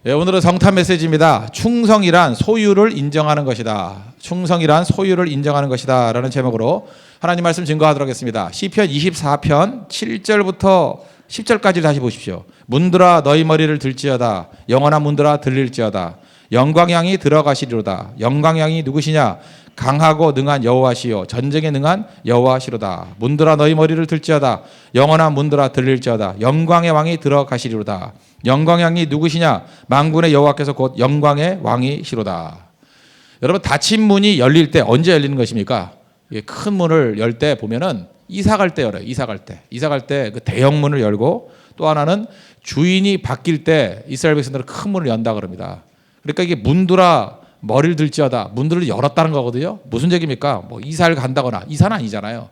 예, 오늘은 성탄 메시지입니다. 충성이란 소유를 인정하는 것이다. 충성이란 소유를 인정하는 것이다 라는 제목으로 하나님 말씀 증거하도록 하겠습니다. 시편 24편 7절부터 10절까지 다시 보십시오. 문들아 너희 머리를 들지어다. 영원한 문들아 들릴지어다. 영광양이 들어가시리로다. 영광양이 누구시냐? 강하고 능한 여호와시요 전쟁에 능한 여호와시로다. 문들아 너희 머리를 들지어다. 영원한 문들아 들릴지어다. 영광의 왕이 들어가시리로다. 영광의 왕이 누구시냐? 만군의 여호와께서 곧 영광의 왕이시로다. 여러분, 닫힌 문이 열릴 때 언제 열리는 것입니까? 큰 문을 열 때 보면은 이사 갈 때 열어요. 이사 갈 때 그 대형 문을 열고, 또 하나는 주인이 바뀔 때 이스라엘 백성들은 큰 문을 연다 그럽니다. 그러니까 이게 문들아 머리를 들지어다. 문들을 열었다는 거거든요. 무슨 얘기입니까? 뭐 이사를 간다거나, 이사는 아니잖아요.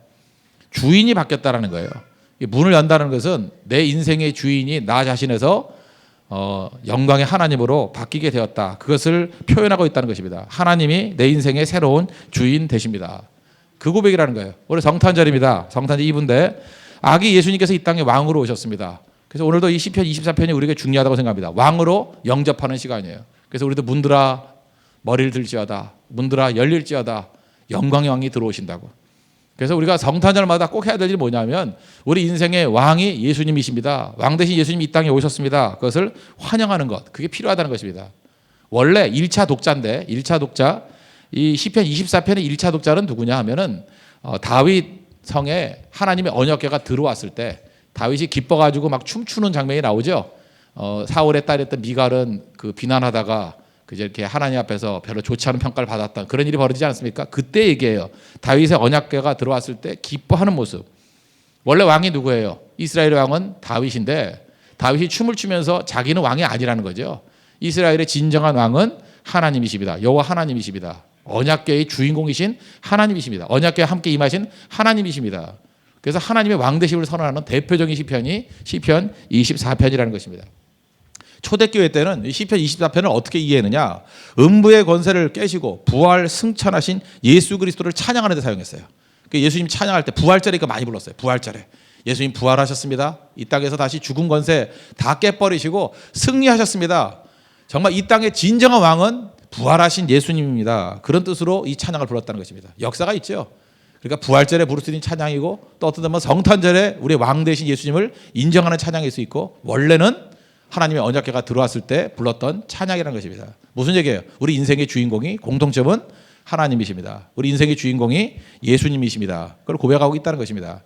주인이 바뀌었다는 거예요. 문을 연다는 것은 내 인생의 주인이 나 자신에서 영광의 하나님으로 바뀌게 되었다. 그것을 표현하고 있다는 것입니다. 하나님이 내 인생의 새로운 주인 되십니다. 그 고백이라는 거예요. 올해 성탄절입니다. 성탄절 이브인데 아기 예수님께서 이 땅에 왕으로 오셨습니다. 그래서 오늘도 이 시편 24편이 우리에게 중요하다고 생각합니다. 왕으로 영접하는 시간이에요. 그래서 우리도 문들아 머리를 들지어다. 문들아 열릴지어다. 영광의 왕이 들어오신다고. 그래서 우리가 성탄절마다 꼭 해야 될 일이 뭐냐면 우리 인생의 왕이 예수님이십니다. 왕 대신 예수님이 이 땅에 오셨습니다. 그것을 환영하는 것. 그게 필요하다는 것입니다. 원래 1차 독자인데 1차 독자, 이 시편 24편의 1차 독자는 누구냐 하면은 다윗 성에 하나님의 언약궤가 들어왔을 때 다윗이 기뻐가지고 막 춤추는 장면이 나오죠. 사울의 딸이었던 미갈은 그 비난하다가 그제 이렇게 하나님 앞에서 별로 좋지 않은 평가를 받았다. 그런 일이 벌어지지 않습니까? 그때 얘기해요. 다윗의 언약궤가 들어왔을 때 기뻐하는 모습. 원래 왕이 누구예요? 이스라엘의 왕은 다윗인데 다윗이 춤을 추면서 자기는 왕이 아니라는 거죠. 이스라엘의 진정한 왕은 하나님이십니다. 여호와 하나님이십니다. 언약궤의 주인공이신 하나님이십니다. 언약궤와 함께 임하신 하나님이십니다. 그래서 하나님의 왕대심을 선언하는 대표적인 시편이 시편 24편이라는 것입니다. 초대교회 때는 시편 24편을 어떻게 이해했느냐? 음부의 권세를 깨시고 부활 승천하신 예수 그리스도를 찬양하는 데 사용했어요. 예수님 찬양할 때 부활절이니까 많이 불렀어요. 부활절에. 예수님 부활하셨습니다. 이 땅에서 다시 죽은 권세 다 깨버리시고 승리하셨습니다. 정말 이 땅의 진정한 왕은 부활하신 예수님입니다. 그런 뜻으로 이 찬양을 불렀다는 것입니다. 역사가 있죠. 그러니까 부활절에 부를 수 있는 찬양이고, 또 어떤 때는 성탄절에 우리 왕 되신 예수님을 인정하는 찬양일 수 있고, 원래는 하나님의 언약궤가 들어왔을 때 불렀던 찬양이라는 것입니다. 무슨 얘기예요? 우리 인생의 주인공이, 공통점은 하나님이십니다. 우리 인생의 주인공이 예수님이십니다. 그걸 고백하고 있다는 것입니다.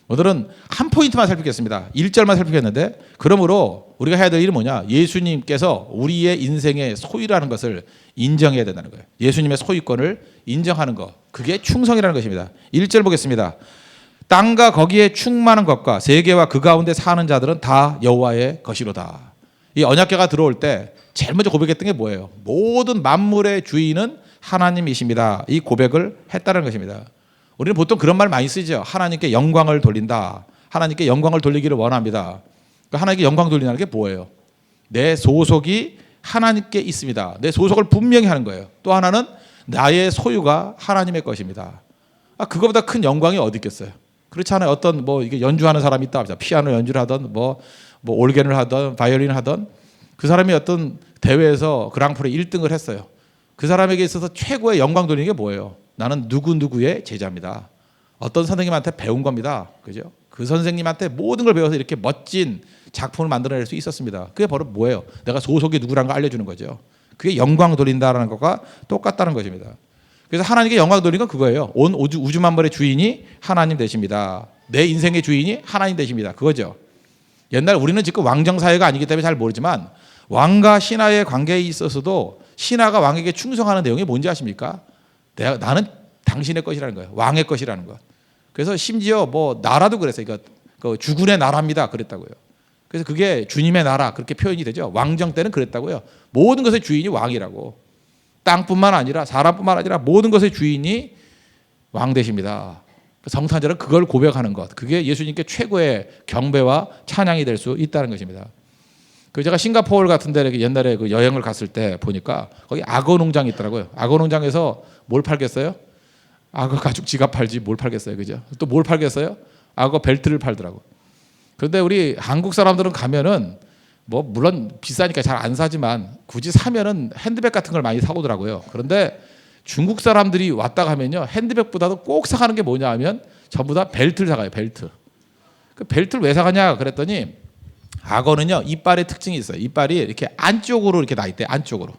오늘은 한 포인트만 살피겠습니다. 1절만 살피겠는데, 그러므로 우리가 해야 될 일은 뭐냐? 예수님께서 우리의 인생의 소유라는 것을 인정해야 된다는 거예요. 예수님의 소유권을 인정하는 것, 그게 충성이라는 것입니다. 1절 보겠습니다. 땅과 거기에 충만한 것과 세계와 그 가운데 사는 자들은 다 여호와의 것이로다. 이 언약궤가 들어올 때 제일 먼저 고백했던 게 뭐예요? 모든 만물의 주인은 하나님이십니다. 이 고백을 했다는 것입니다. 우리는 보통 그런 말 많이 쓰죠. 하나님께 영광을 돌린다. 하나님께 영광을 돌리기를 원합니다. 하나님께 영광 돌린다는 게 뭐예요? 내 소속이 하나님께 있습니다. 내 소속을 분명히 하는 거예요. 또 하나는 나의 소유가 하나님의 것입니다. 그거보다 큰 영광이 어디 있겠어요? 그렇지 않아요? 어떤 이게 연주하는 사람이 있다. 피아노 연주를 하던 올겐을 하던 바이올린을 하던 그 사람이 어떤 대회에서 그랑프리 1등을 했어요. 그 사람에게 있어서 최고의 영광 돌리는 게 뭐예요? 나는 누구누구의 제자입니다. 어떤 선생님한테 배운 겁니다. 그죠? 그 선생님한테 모든 걸 배워서 이렇게 멋진 작품을 만들어낼 수 있었습니다. 그게 바로 뭐예요? 내가 소속이 누구라는 걸 알려주는 거죠. 그게 영광 돌린다라는 것과 똑같다는 것입니다. 그래서 하나님께 영광 돌리는 건 그거예요. 온 우주 만물의 주인이 하나님 되십니다. 내 인생의 주인이 하나님 되십니다. 그거죠. 옛날 우리는 지금 왕정 사회가 아니기 때문에 잘 모르지만 왕과 신하의 관계에 있어서도 신하가 왕에게 충성하는 내용이 뭔지 아십니까? 나는 당신의 것이라는 거예요. 왕의 것이라는 것. 그래서 심지어 나라도 그랬어요. 그러니까 주군의 나라입니다. 그랬다고요. 그래서 그게 주님의 나라 그렇게 표현이 되죠. 왕정 때는 그랬다고요. 모든 것의 주인이 왕이라고. 땅뿐만 아니라 사람뿐만 아니라 모든 것의 주인이 왕 되십니다. 성탄절은 그걸 고백하는 것. 그게 예수님께 최고의 경배와 찬양이 될 수 있다는 것입니다. 제가 싱가포르 같은 데 옛날에 여행을 갔을 때 보니까 거기 악어 농장이 있더라고요. 악어 농장에서 뭘 팔겠어요? 악어 가죽 지갑 팔지 뭘 팔겠어요. 그죠? 또 뭘 팔겠어요? 악어 벨트를 팔더라고. 그런데 우리 한국 사람들은 가면은 뭐 물론 비싸니까 잘 안 사지만 굳이 사면은 핸드백 같은 걸 많이 사오더라고요. 그런데 중국 사람들이 왔다 가면요, 핸드백보다도 꼭 사가는 게 뭐냐 하면 전부 다 벨트를 사가요. 벨트. 그 벨트를 왜 사가냐 그랬더니 악어는요, 이빨의 특징이 있어요. 이빨이 이렇게 안쪽으로 이렇게 나 있대. 안쪽으로.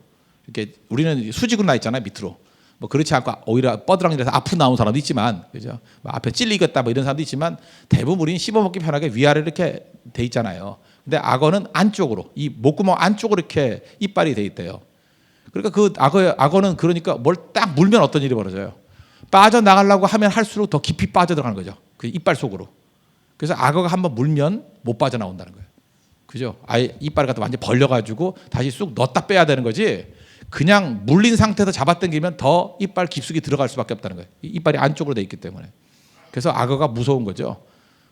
이렇게 우리는 수직으로 나 있잖아요, 밑으로. 뭐 그렇지 않고 오히려 뻐드랑이라서 앞으로 나온 사람도 있지만, 그죠? 뭐 앞에 찔리겠다 뭐 이런 사람도 있지만 대부분 우리는 씹어먹기 편하게 위아래 이렇게 돼 있잖아요. 근데 악어는 안쪽으로, 이 목구멍 안쪽으로 이렇게 이빨이 돼 있대요. 그러니까 그 악어는 그러니까 뭘 딱 물면 어떤 일이 벌어져요? 빠져나가려고 하면 할수록 더 깊이 빠져들어가는 거죠. 그 이빨 속으로. 그래서 악어가 한번 물면 못 빠져나온다는 거예요. 그죠? 아예 이빨 갖다 완전 벌려가지고 다시 쑥 넣었다 빼야 되는 거지. 그냥 물린 상태에서 잡아당기면 더 이빨 깊숙이 들어갈 수밖에 없다는 거예요. 이빨이 안쪽으로 돼 있기 때문에. 그래서 악어가 무서운 거죠.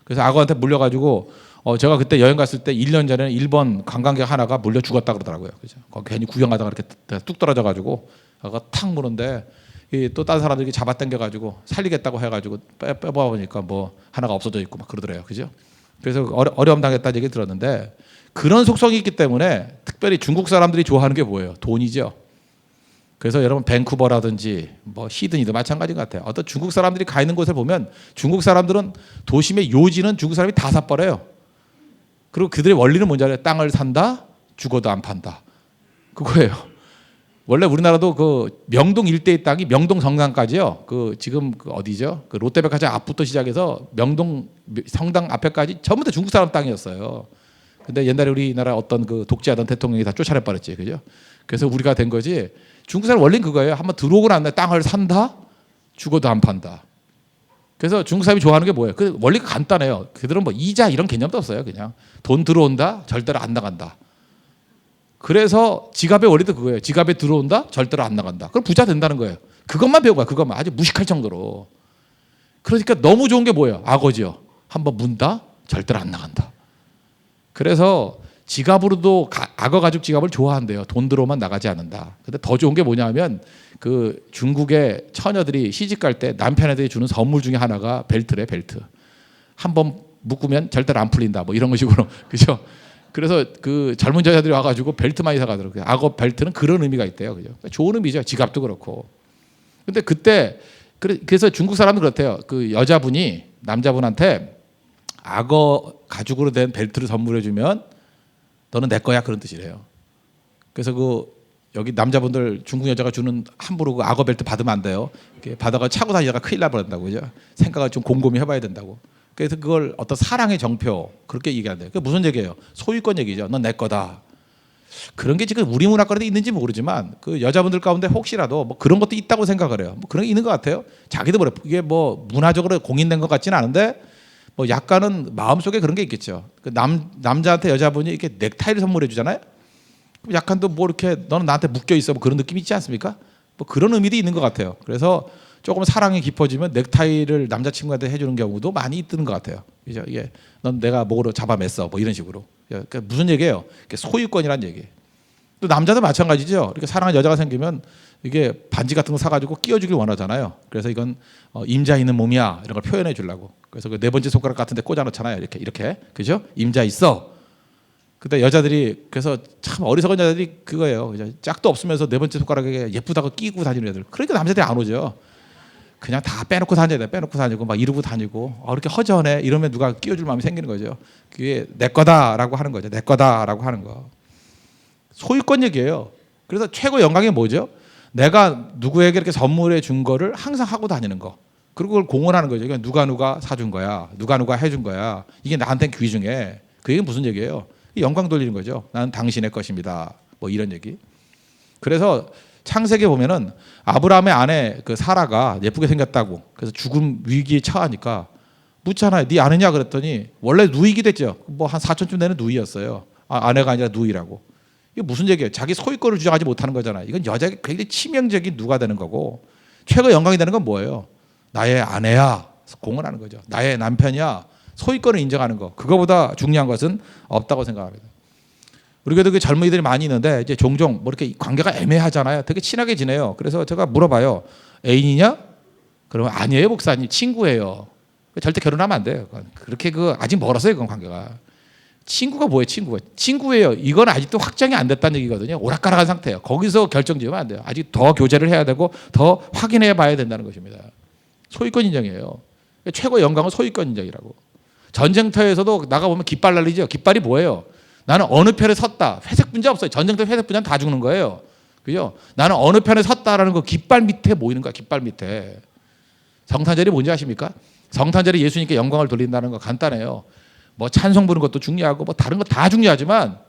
그래서 악어한테 물려가지고 제가 그때 여행 갔을 때 1년 전에는 일본 관광객 하나가 물려 죽었다 그러더라고요. 그죠? 거기 괜히 구경하다가 이렇게 뚝 떨어져가지고 악어가 탁 무는데 또 다른 사람들이 잡아당겨가지고 살리겠다고 해가지고 빼보니까 뭐 하나가 없어져 있고 막 그러더래요. 그죠? 그래서 어려움 당했다는 얘기 들었는데 그런 속성이 있기 때문에 특별히 중국 사람들이 좋아하는 게 뭐예요? 돈이죠. 그래서 여러분 밴쿠버라든지 뭐 시드니도 마찬가지인 것 같아요. 어떤 중국 사람들이 가 있는 곳을 보면 중국 사람들은 도심의 요지는 중국 사람이 다 사버려요. 그리고 그들의 원리는 뭔지 알아요? 땅을 산다, 죽어도 안 판다. 그거예요. 원래 우리나라도 그 명동 일대의 땅이 명동 성당까지요. 그 지금 그 어디죠? 그 롯데백화점 앞부터 시작해서 명동 성당 앞에까지 전부 다 중국 사람 땅이었어요. 근데 옛날에 우리나라 어떤 그 독재하던 대통령이 다 쫓아내 버렸지, 그죠? 그래서 우리가 된 거지. 중국 사람 원리는 그거예요. 한번 들어오고 난 다음에 땅을 산다, 죽어도 안 판다. 그래서 중국 사람이 좋아하는 게 뭐예요? 그 원리가 간단해요. 그들은 뭐 이자 이런 개념도 없어요. 그냥 돈 들어온다, 절대로 안 나간다. 그래서 지갑의 원리도 그거예요. 지갑에 들어온다, 절대로 안 나간다. 그럼 부자 된다는 거예요. 그것만 배운 거야. 그것만 아주 무식할 정도로. 그러니까 너무 좋은 게 뭐예요? 악어지요. 한번 문다, 절대로 안 나간다. 그래서 지갑으로도 악어 가죽 지갑을 좋아한대요. 돈 들어오면 나가지 않는다. 근데 더 좋은 게 뭐냐면 그 중국의 처녀들이 시집 갈 때 남편한테 주는 선물 중에 하나가 벨트래, 벨트. 한번 묶으면 절대로 안 풀린다. 뭐 이런 식으로. 그죠? 그래서 그 젊은 여자들이 와가지고 벨트 많이 사가더라고요. 악어 벨트는 그런 의미가 있대요. 그죠? 좋은 의미죠. 지갑도 그렇고. 근데 그때 그래서 중국 사람은 그렇대요. 그 여자분이 남자분한테 악어 가죽으로 된 벨트를 선물해주면 너는 내 거야 그런 뜻이래요. 그래서 그 여기 남자분들 중국 여자가 주는 함부로 그 악어 벨트 받으면 안 돼요. 받아가 차고 다니다가 큰일 나버린다고. 그죠? 생각을 좀 곰곰이 해봐야 된다고. 그래서 그걸 어떤 사랑의 정표 그렇게 얘기한대요. 그게 무슨 얘기예요? 소유권 얘기죠. 넌 내 거다. 그런 게 지금 우리 문화권에도 있는지 모르지만 그 여자분들 가운데 혹시라도 뭐 그런 것도 있다고 생각을 해요. 뭐 그런 게 있는 것 같아요. 자기도 모르. 이게 뭐 문화적으로 공인된 것 같지는 않은데 뭐 약간은 마음속에 그런 게 있겠죠. 그 남자한테 여자분이 이렇게 넥타이를 선물해 주잖아요. 그럼 약간 또 뭐 이렇게 너는 나한테 묶여 있어 뭐 그런 느낌이 있지 않습니까? 뭐 그런 의미도 있는 것 같아요. 그래서 조금 사랑이 깊어지면 넥타이를 남자친구한테 해주는 경우도 많이 있는 것 같아요. 그죠? 이게 넌 내가 목으로 잡아맸어 뭐 이런 식으로. 그러니까 무슨 얘기예요? 소유권이란 얘기. 또 남자도 마찬가지죠. 이렇게 사랑하는 여자가 생기면 이게 반지 같은 거 사가지고 끼워주길 원하잖아요. 그래서 이건 임자 있는 몸이야 이런 걸 표현해 주려고. 그래서 그 네 번째 손가락 같은데 꽂아 놓잖아요. 이렇게 그죠? 임자 있어. 근데 여자들이 그래서 참 어리석은 여자들이 그거예요. 그죠? 짝도 없으면서 네 번째 손가락에 예쁘다고 끼고 다니는 애들. 그러니까 남자들이 안 오죠. 그냥 다 빼놓고 다녀야 돼. 빼놓고 다니고 막 이러고 다니고 이렇게 허전해. 이러면 누가 끼워줄 마음이 생기는 거죠. 그게 내 거다라고 하는 거죠. 내 거다라고 하는 거. 소유권 얘기예요. 그래서 최고 영광이 뭐죠? 내가 누구에게 이렇게 선물해 준 거를 항상 하고 다니는 거. 그리고 그걸 공헌하는 거죠. 그러니까 누가 사준 거야. 누가 해준 거야. 이게 나한테는 귀중해. 그 얘기는 무슨 얘기예요? 영광 돌리는 거죠. 나는 당신의 것입니다. 뭐 이런 얘기. 그래서 창세기에 보면은 아브라함의 아내 그 사라가 예쁘게 생겼다고. 그래서 죽음 위기에 처하니까 묻잖아요. 네 아내냐 그랬더니 원래 누이기 됐죠. 뭐 한 4천쯤 되는 누이였어요. 아내가 아니라 누이라고. 이게 무슨 얘기예요? 자기 소유권을 주장하지 못하는 거잖아요. 이건 여자에게 굉장히 치명적인 누가 되는 거고 최고 영광이 되는 건 뭐예요? 나의 아내야 공헌하는 거죠. 나의 남편이야 소유권을 인정하는 거. 그거보다 중요한 것은 없다고 생각합니다. 우리가 그 젊은이들이 많이 있는데 이제 종종 뭐 이렇게 관계가 애매하잖아요. 되게 친하게 지내요. 그래서 제가 물어봐요. 애인이냐? 그러면 아니에요, 목사님. 친구예요. 절대 결혼하면 안 돼요. 그렇게 아직 멀었어요, 그건 관계가. 친구가 뭐예요? 친구예요. 이건 아직도 확정이 안 됐다는 얘기거든요. 오락가락한 상태예요. 거기서 결정 지으면 안 돼요. 아직 더 교제를 해야 되고 더 확인해 봐야 된다는 것입니다. 소유권 인정이에요. 최고의 영광은 소유권 인정이라고. 전쟁터에서도 나가보면 깃발 날리죠. 깃발이 뭐예요? 나는 어느 편에 섰다. 회색 분자 없어요. 전쟁터 회색 분자는 다 죽는 거예요. 그죠? 나는 어느 편에 섰다라는 거 깃발 밑에 모이는 거야. 깃발 밑에. 성탄절이 뭔지 아십니까? 성탄절이 예수님께 영광을 돌린다는 거 간단해요. 뭐 찬송 부르는 것도 중요하고 뭐 다른 거 다 중요하지만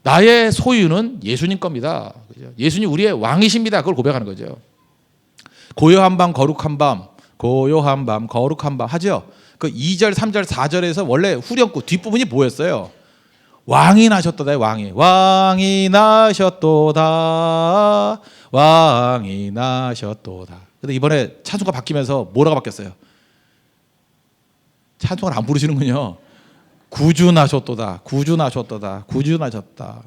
나의 소유는 예수님 겁니다. 그죠? 예수님 우리의 왕이십니다. 그걸 고백하는 거죠. 고요한 밤 거룩한 밤 고요한 밤 거룩한 밤 하죠. 그 2절 3절 4절에서 원래 후렴구 뒷부분이 뭐였어요? 왕이 나셨도다. 왕이 나셨도다. 왕이 나셨도다. 근데 이번에 찬송가 바뀌면서 뭐라고 바뀌었어요? 찬송을 안 부르시는군요. 구주나셨도다. 구주나셨도다. 구주나셨다.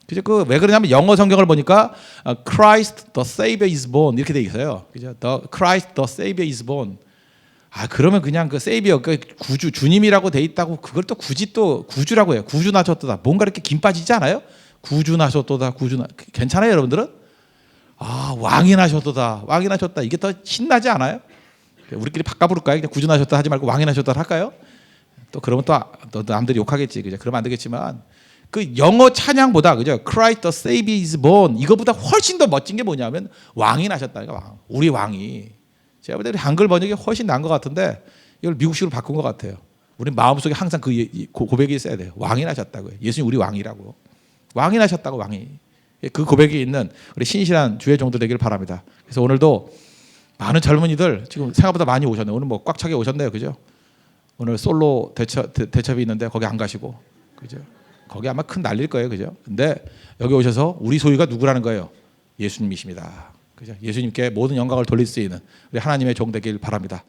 그죠? 그 왜 그러냐면 영어 성경을 보니까 Christ the Savior is born 이렇게 돼 있어요. 그죠? The Christ the Savior is born. 아 그러면 그냥 그 세이비어 그 구주 주님이라고 돼 있다고 그걸 또 굳이 또 구주라고 해요. 구주나셨도다. 뭔가 이렇게 김 빠지지 않아요? 구주나셨도다. 구주나 괜찮아요, 여러분들은? 아 왕이 나셨도다. 왕이 나셨다. 이게 더 신나지 않아요? 우리끼리 바꿔 부를까요? 그냥 구주나셨다 하지 말고 왕이 나셨다 할까요? 또 그러면 또 남들이 욕하겠지. 그죠? 그러면 안 되겠지만 그 영어 찬양보다 그죠? Christ the Savior is born 이거보다 훨씬 더 멋진 게 뭐냐면 왕이 나셨다니까 왕. 우리 왕이. 제가 볼 때 한글 번역이 훨씬 나은 것 같은데 이걸 미국식으로 바꾼 것 같아요. 우리 마음속에 항상 그 고백이 있어야 돼요. 왕이 나셨다고요. 예수님 우리 왕이라고. 왕이 나셨다고 왕이. 그 고백이 있는 우리 신실한 주의 종들 되기를 바랍니다. 그래서 오늘도 많은 젊은이들 지금 생각보다 많이 오셨네요. 오늘 뭐 꽉 차게 오셨네요. 그죠? 오늘 솔로 대첩이 있는데 거기 안 가시고. 그죠? 거기 아마 큰 난리일 거예요. 그죠? 근데 여기 오셔서 우리 소유가 누구라는 거예요? 예수님이십니다. 그죠? 예수님께 모든 영광을 돌릴 수 있는 우리 하나님의 종 되길 바랍니다.